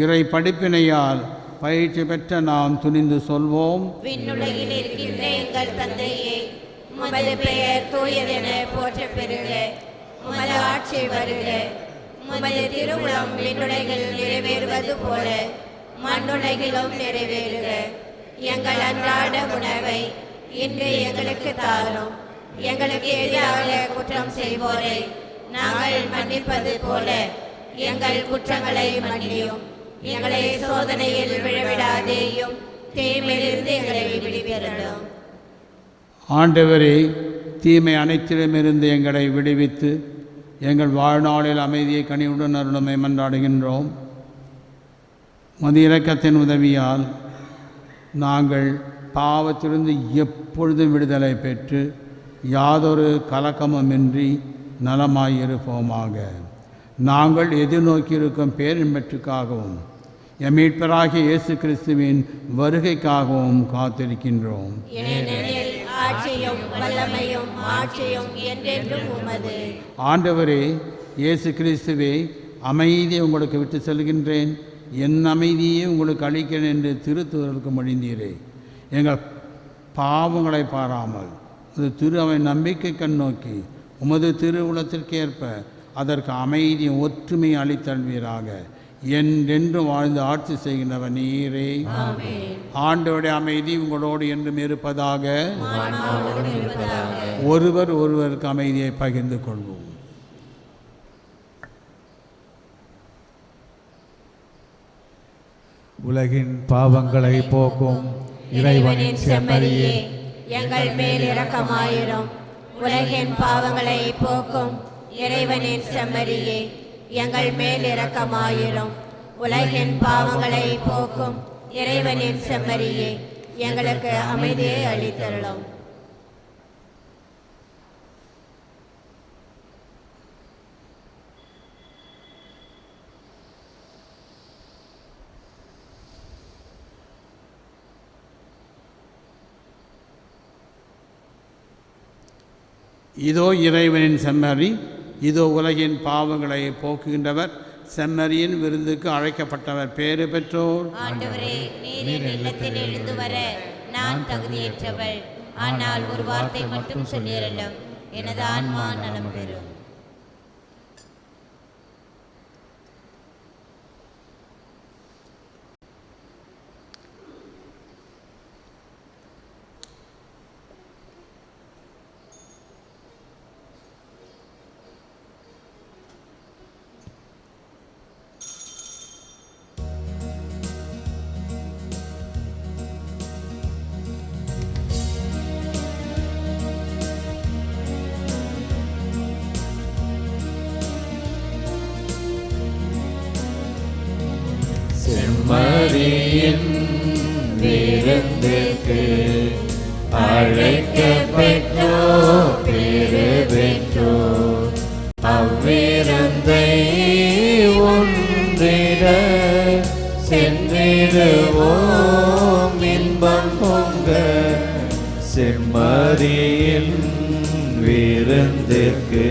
இறை படிப்பினையால் பயிற்சி பெற்ற நாம் துணிந்து சொல்வோம்: விண்ணுலகில் இருக்கின்ற எங்கள் தந்தையே, உமது பெயர் தூயதென போற்ற பெறுக. உமது ஆட்சி வருக. உமது திருவுளம் விண்ணுலகில் நிறைவேறுவது போல மண்ணுலகிலும் நிறைவேறுக. எங்கள் அன்றாட உணவை இன்று எங்களுக்கு தாரும். எங்களுக்கு எதிராக குற்றம் செய்வோரை நாங்கள் மன்னிப்பது போல எங்கள் குற்றங்களை மன்னியும். எங்களை சோதனையில் விழவிடாதேயும், தீமையிலிருந்து எங்களை விடுவித்தருளும். ஆண்டவரே, தீமை அனைத்திலுமிருந்து எங்களை விடுவித்து எங்கள் வாழ்நாளில் அமைதியை கனிவுடன் அருளுமை மன்றாடுகின்றோம். மது இரக்கத்தின் உதவியால் நாங்கள் பாவத்திலிருந்து எப்பொழுதும் விடுதலை பெற்று யாதொரு கலக்கமுமின்றி நலமாயிருப்போமாக. நாங்கள் எதிர்நோக்கியிருக்கும் பேரின்பற்றுக்காகவும் எம் மீட்பராகிய இயேசு கிறிஸ்துவின் வருகைக்காகவும் காத்திருக்கின்றோம். ஆண்டவரே, இயேசு கிறிஸ்துவே, அமைதியை உங்களுக்கு விட்டு செல்கின்றேன், என் அமைதியை உங்களுக்கு அளிக்கிறேன் என்று திருத்தூதருக்கு மொழிந்தீரே. எங்கள் பாவங்களை பாராமல் உமது திரு அவை நம்பிக்கை கண்ணோக்கி உமது திருவுளத்திற்கேற்ப அதற்கு அமைதியும் ஒற்றுமை அளித்தல்வீராக. என்றென்று வாழ்ந்து ஆட்சி செய்கின்றவர் நீரே. ஆண்டவருடைய அமைதி உங்களோடு என்றும் இருப்பதாக. ஒருவர் ஒருவருக்கு அமைதியை பகிர்ந்து கொள்வோம். உலகின் பாவங்களை போக்கும் இறைவனின் செம்மறியே, எங்கள் மேல் இரக்கமாயிரும். உலகின் பாவங்களை போக்கும் இறைவனின் செம்மறியே, எங்கள் மேல் இரக்கமாயிரும். உலகின் பாவங்களை போக்கும் இறைவனின் செம்மறியே, எங்களுக்கு அமைதியை அளித்தருளும். இதோ இறைவனின் செம்மறி, இதோ உலகின் பாவங்களை போக்குகின்றவர். செம்மறியின் விருந்துக்கு அழைக்கப்பட்டவர் பேறு பெற்றோர். ஆண்டவரே, நீர் இல்லத்தில் எழுந்து வர நான் தகுதியற்றவள். ஆனால் ஒரு வார்த்தை மட்டும் சொல்லியருளும், எனது ஆன்மா நலம் பெறும். செம்மறியின் விருந்துக்கு அழைக்கப்பெற்றோர் பேறு பெற்றோர். அவ்விருந்தை ஒன்றிட சென்றிடுவோம் இன்பம் பொங்க. செம்மறியின் விருந்திற்கு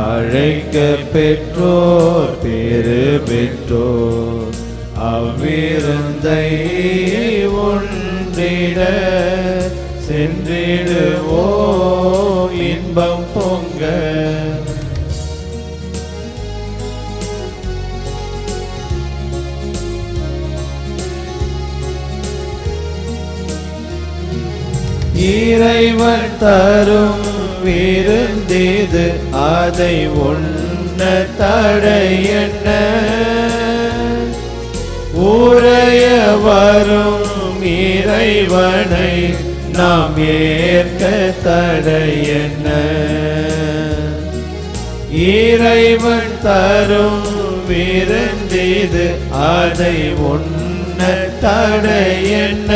அழைக்கப்பெற்றோர் பேறு பெற்றோர். அவ்விருந்தை ஒன்றிட சென்றிடுவோம் இன்பம் பொங்க. இறைவன் தரும் விருந்திது, அதை உண்ண தடையென்ன. உரைய வரும் இறைவனை நாம் ஏற்க தடையென்ன. இறைவன் தரும் விருந்திது, அதை உண்ண தடையென்ன.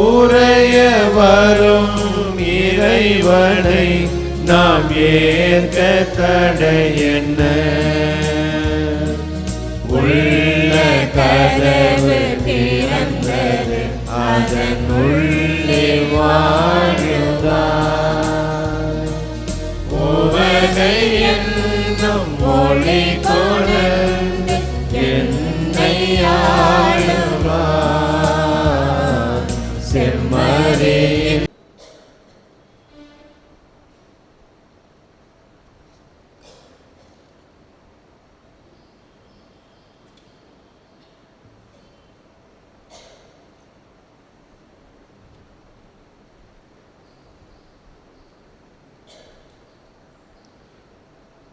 உரைய வரும் இறைவனை நாம் ஏற்க தடையென்ன. உள்ள கதவு திறந்தது, அதன் உள்ளே வாழ்ந்தார். உவகை என்னும் மொழி கொண்டு என்னை ஆளுவார். செம்மறி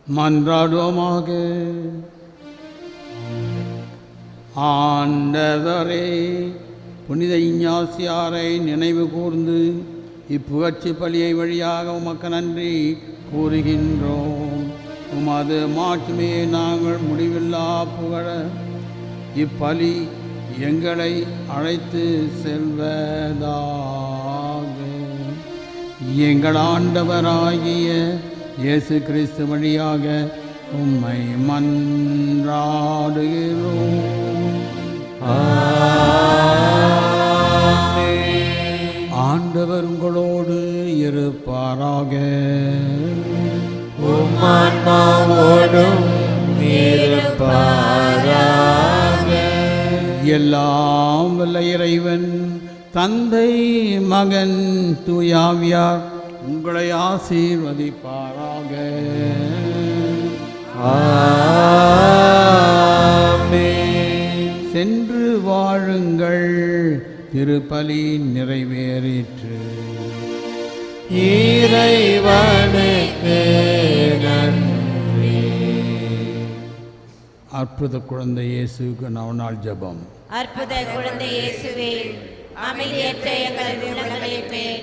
மன்றாடுவோமாக. ஆண்டவரே, புனித இஞ்ஞாசியாரை நினைவு கூர்ந்து இப்புகழ்ச்சி பலியை வழியாக உமக்கு நன்றி கூறுகின்றோம். உமது மாட்சிமையை நாங்கள் முடிவில்லா புகழ இப்பலி எங்களை அழைத்து செல்வதாக. எங்கள் ஆண்டவராகிய இயேசு கிறிஸ்து வழியாக உம்மை மன்றாடுகிறோம். ஆண்டவர் உங்களோடு இருப்பாராக. உம்மான்மாவோடும் இருப்பாராக. எல்லாம் வல்ல இறைவன் தந்தை மகன் தூயாவியார் உங்களை ஆசீர்வதிப்பாராக. ஆமென். சென்று வாழுங்கள், திருப்பலி நிறைவேறிற்று. இறைவனுக்கு நன்றி. அற்புத குழந்தை இயேசுவுக்கு நவநாள் ஜெபம். அற்புத குழந்தை இயேசுவே, அமைதியற்ற எங்கள் உள்ளங்களின் மேல்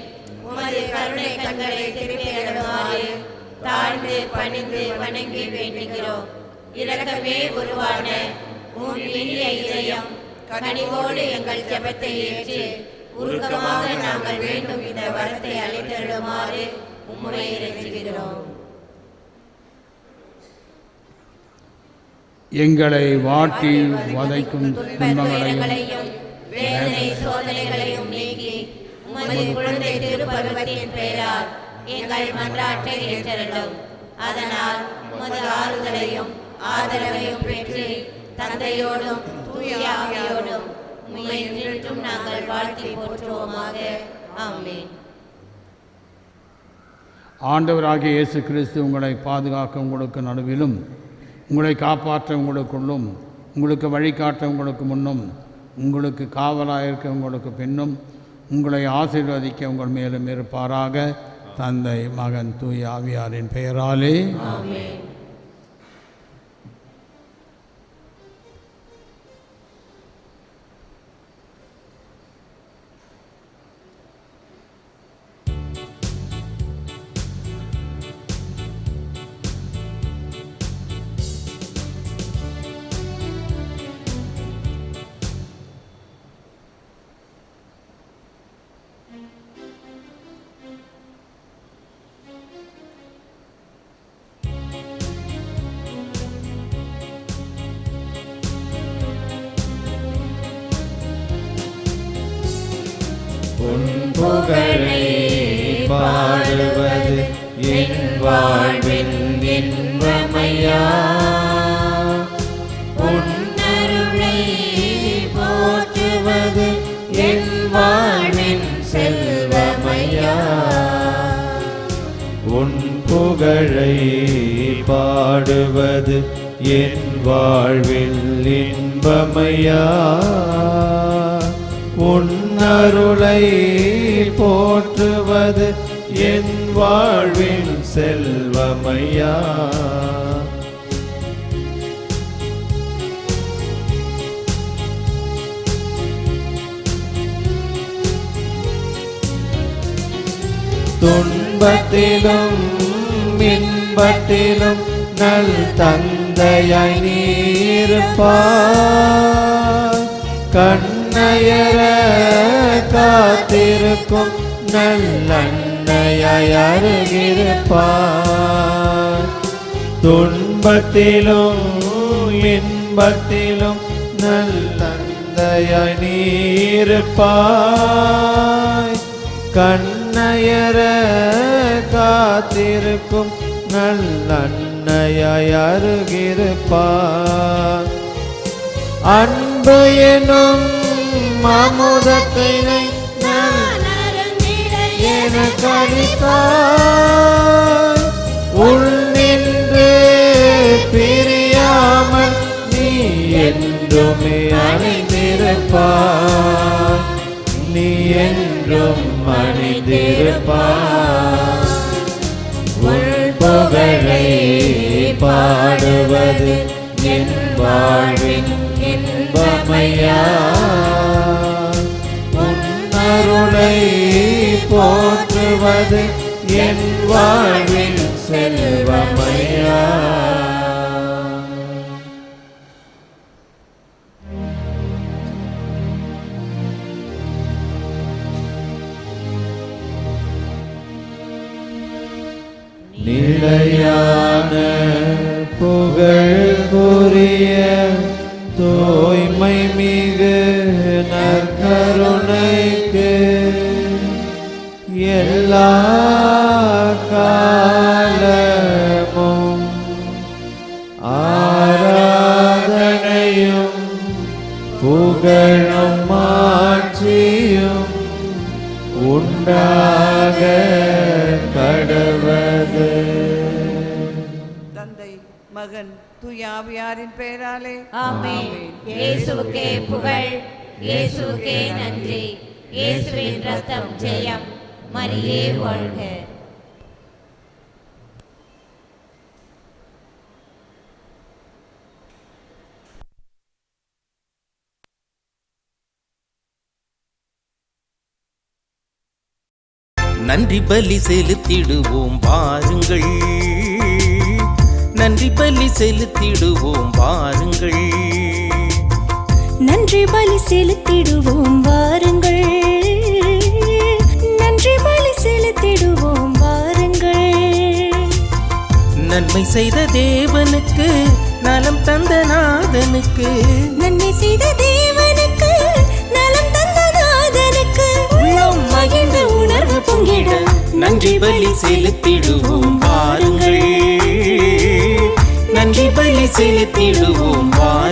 உமது கருணை கண்களை திருப்பி அருளுமாறு தாழ்ந்து பணிந்து வணங்கி வேண்டுகிறோம். இரக்கமே உருவான உம் இனிய இதயம் கனிவோடு எங்கள் ஜெபத்தை ஏற்று உருக்கமாக நாங்கள் வேண்டும் இந்த வரத்தை அளித்தருளுமாறு உம்மை இறைஞ்சுகிறோம். எங்களை வாட்டி வதைக்கும் துன்பங்களையும் வேதனை சோதனைகளையும் நீக்கி உமது குழந்தை திருப்பருவத்தின் பெயரால் எங்கள் மன்றாட்டை ஏற்றருளும். அதனால் உமது ஆறுதலையும் ஆதரவையும் பெற்று தந்தையோடும் தூய ஆவியோடும் உம்மை நிறுத்தும் நாங்கள் வாழ்த்தி போற்றுவோமாக. ஆமென். ஆண்டவராகிய இயேசு கிறிஸ்து உங்களை பாதுகாக்க உங்களுக்கு நடுவிலும், உங்களை காப்பாற்ற உங்களுக்குள்ளும், உங்களுக்கு வழிகாட்ட உங்களுக்கு முன்னும், உங்களுக்கு காவலாக இருக்க உங்களுக்கு பின்னும், உங்களை ஆசீர்வதிக்க உங்கள் மேலும் இருப்பாராக. தந்தை மகன் தூய ஆவியாரின் பெயராலே ஆமென். உன் புகழை பாடுவது என் வாழ்வின் இன்பமையா. உன் அருளை போற்றுவது என் வாழ்வின் செல்வமையா. உன் புகழை பாடுவது என் வாழ்வில் இன்பமையா. உன் அருளை போற்றுவது என் வாழ்வின் செல்வமையா. துன்பத்திலும் இன்பத்திலும் நல் தந்தையாய் நீருப்பாய். கண்ணயர காத்திருக்கும் நல்லன்னையாய் அருகிருப்பாய். துன்பத்திலும் இன்பத்திலும் நல்லன்னையாய் நீருப்பாய். கண்ணயர காத்திருக்கும் நல்லன்னையாய் அருகிருப்பாய். அன்பு எனும் அமுதத்தினை எனக்கு அளித்தாய். உள்நின்று பிரியாமல் நீ என்றுமே அணிந்திருப்பாய். நீ என்றும் அணிந்திருப்பாய். உன் புகழை பாடுவது என் வாழ்வின் இன்பமையா. உன் அருளை போற்றுவது என் வாழ்வின் செல்வமையா. நிலையான புகழ்குரிய தூய்மை மிகு நற்கருணைக்கு எல்லா காலமும் ஆராதனையும் புகழும் ஆட்சியும் உண்டாக கடவது. தந்தை மகன் தூயாவியாரின் பெயராலே ஆமென். இயேசுவுக்கே புகழ், இயேசுவுக்கே நன்றி. இயேசுவின் ரத்தம் ஜெயம். மரியே வாழ்க. நன்றி பலி செலுத்திடுவோம் வாருங்கள், நன்றி பலி செலுத்திடுவோம் வாருங்கள், நன்றி பலி செலுத்திடுவோம் வாருங்கள், நன்றி பலி செலுத்திடுவோம் வாருங்கள். நன்மை செய்த தேவனுக்கு, நலம் தந்த நாதனுக்கு, நன்மை செய்த தேவனுக்கு, நலம் தந்த நாதனுக்கு, உள்ளம் மகிழ்ந்து உணர்வு பொங்கிட நன்றி பலி செலுத்திடுவோம் வாருங்கள், நன்றி பலி செலுத்திடுவோம் வாருங்கள்.